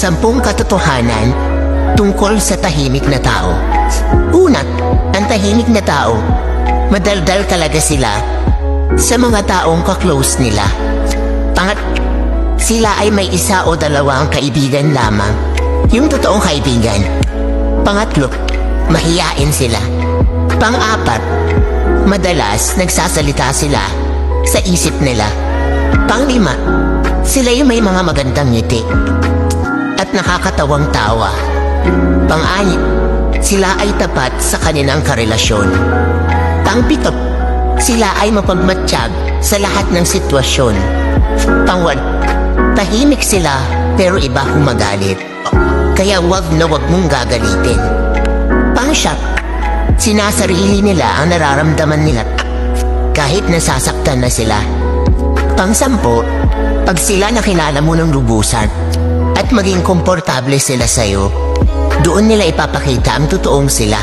10 katotohanan tungkol sa tahimik na tao. Una, ang tahimik na tao, madaldal talaga sila sa mga taong kaklose nila. Sila ay may isa o dalawang kaibigan lamang, yung totoong kaibigan. Pangatlo, mahiyain sila. Pang-apat, madalas nagsasalita sila sa isip nila. Pang-lima, sila yung may mga magandang ngiti at nakakatawang tawa. Pang-anim, sila ay tapat sa kanilang karelasyon. Pang-pito, sila ay mapagmatsyag sa lahat ng sitwasyon. Pang-walo, tahimik sila pero iba humagalit. Kaya wag mong gagalitin. Pang-siyam, sinasarili nila ang nararamdaman nila kahit nasasaktan na sila. Pang-sampo, pag sila nakilala mo ng lubusan at maging komportable sila sa'yo, doon nila ipapakita ang totoong sila.